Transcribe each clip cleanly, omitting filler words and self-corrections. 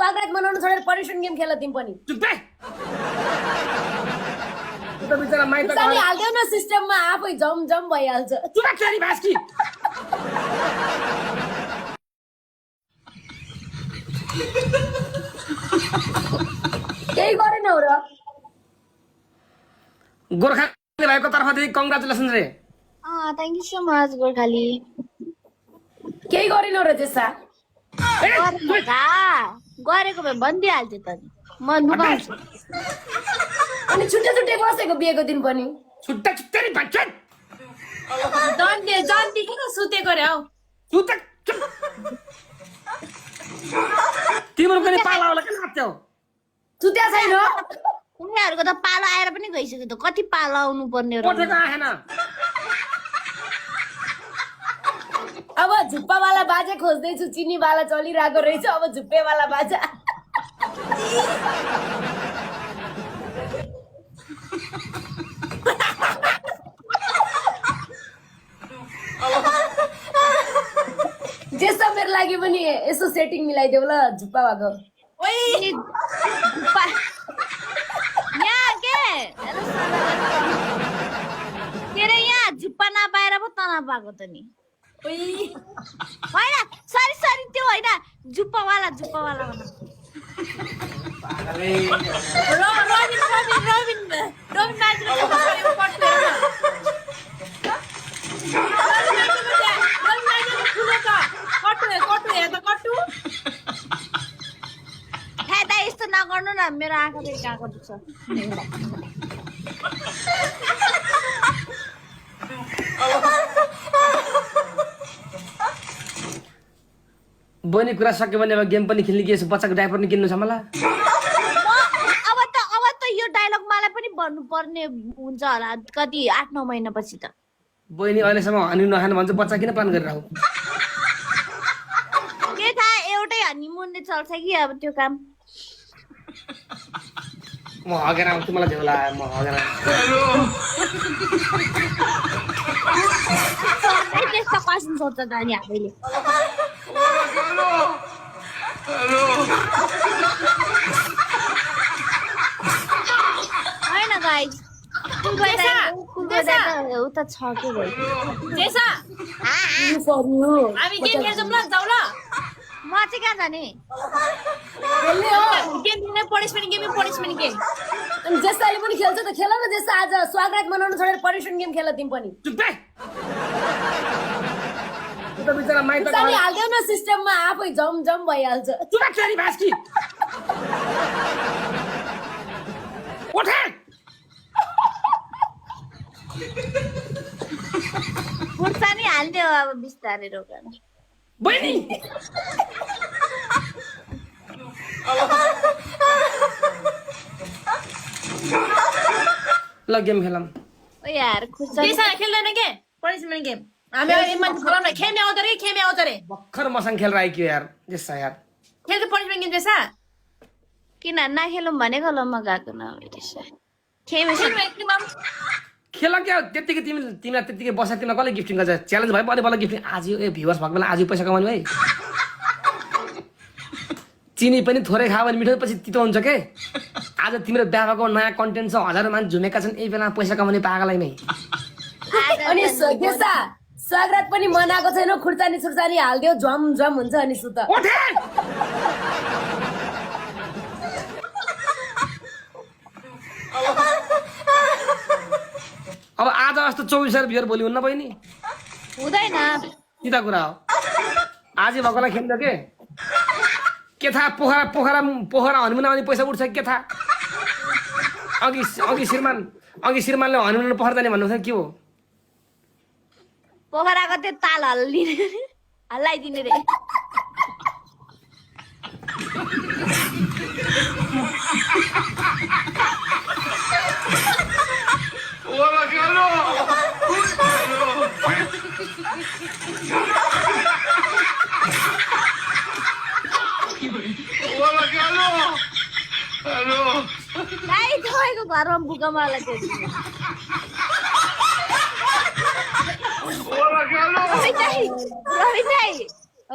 स्वागत मनाउन छोडेर पनिसमेन्ट गेम खेल तिमी पनि चुप रे तँ त बिचरा माइत सानी हाल्देऊ न सिस्टममा आफै जम जम भइहाल्छ चुप चरी भास्की केही गरेनौ र गोर्खाली भाइको तर्फदेखि कङ्ग्रेचुलेसन रे thank you so much Gorkhali केही गरेनौ र जेसा गरेको भए भनिदिइहाल्थ्यो त म लुकाउँछु अनि छुट्टै छुट्टै बसेको बिहेको दिन पनि छुट्टा छुट्टै भन्छन् जन्ती किन सुतेको रे हौ सुते तिम्रो पनि पाला होला किन नाच्यौ सुत्या छैन उनीहरूको त पालो आएर पनि गइसक्यो त कति पालो आउनु पर्ने र कोठेको आएन अब झुप्पावाला बाजा खोज्दैछु चिनीवाला चलिरहेको रहेछ अब झुप्पेवाला बाजा जेसा मेरो लागि पनि यसो सेटिङ मिलाइदेऊ ल झुप्पा भएको यहाँ के अरे यहाँ झुप्पा नपाएर पो त नपाएको त नि होइन सरी सरी त्यो होइन जुप्पावाला जुप्पावाला यस्तो नगर्नु न मेरो आँखा चाहिँ गएको दुख्छ बहिनी कुरा सक्यो भने अब गेम पनि खेल्ने के बच्चाको डाइपर पनि किन्नु छ मलाई अब त यो डायलग मलाई पनि भन्नु पर्ने हुन्छ होला कति 8-9 महिनापछि त बहिनी अहिलेसम्म हनी नखानु भन्छ बच्चा किन प्लान गरिरहेको के थाहा एउटै हनीमुनले चल्छ कि अब त्यो काम म हगेर आउँछु मलाई झ्याउ लाग्यो म हगेर त्यस्तो क्वेसन सोध्छ त अनि हामीले होइन गाइज उता छ के भयो जेसा हामी गेम खेल्छौँ ल जाऊ ल म चाहिँ कहाँ जाने खेल्ने हो गेम खेल्ने पनिसमेन्ट गेम अनि जेसाले पनि खेल्छ त खेल न जेसा आज स्वागत मनाउन छोडेर पनिसमेन्ट गेम खेल तिमी पनि चुप रे तँ त बिचरा माइत सानी हाल्देऊ न सिस्टममा आफै जम जम भइहाल्छ चुप चरी भास्की उठे खुर्सानी हाल्दियो अब बिस्तारै रोकेर बहिनी ल गेम खेलौँ ओ यार खुर्सानी जेसा खेल्दैन के पनिसमेन्ट गेम हामी अहिले मान्छे खेलाउन खेमे आउँछ रे भर्खर मसँग खेलेर आइक्यो यार जेसा यार खेल्छ पनिसमेन्ट गेम जेसा किन नखेलौँ भनेको ल म गएको न खेमे खेल क्या त्यतिकै तिमीलाई त्यतिकै बसा तिमीलाई कसले गिफ्टिङ गर्छ च्यालेन्ज भयो भने बल्ल गिफ्टिङ आज ए भ्युवर्स भएको बेला आज पैसा कमाउने है चिनी पनि थोरै खायो भने मिठो पछि तितो हुन्छ के आज तिम्रो बिहा भएको नयाँ कन्टेन्ट छ हजारौँ मान्छे झुमेका छन् यही बेला पैसा कमाउने पागलै नै अनि जेसा स्वागत पनि मनाएको छैन खुर्सानी सुर्सानी हाल्दियो झम झम हुन्छ अनि सुत अब आज जस्तो 24,000 भ्युर भोलि हुन्न बहिनी हुँदैन सिधा कुरा हो आज भएकोलाई खेल्छ के थाहा पोखरा हनुमान आउने पैसा उठ्छ के थाहा अघि श्रीमानले हनुमान पोखरा जाने भन्नु के हो पोखराको त्यो ताल हल्लाइदिने रे तपाईँको घरमा भूकम्पलाई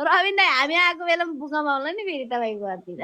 रविन दाई हामी आएको बेलामा भूकम्प आउला नि फेरि तपाईँको घरतिर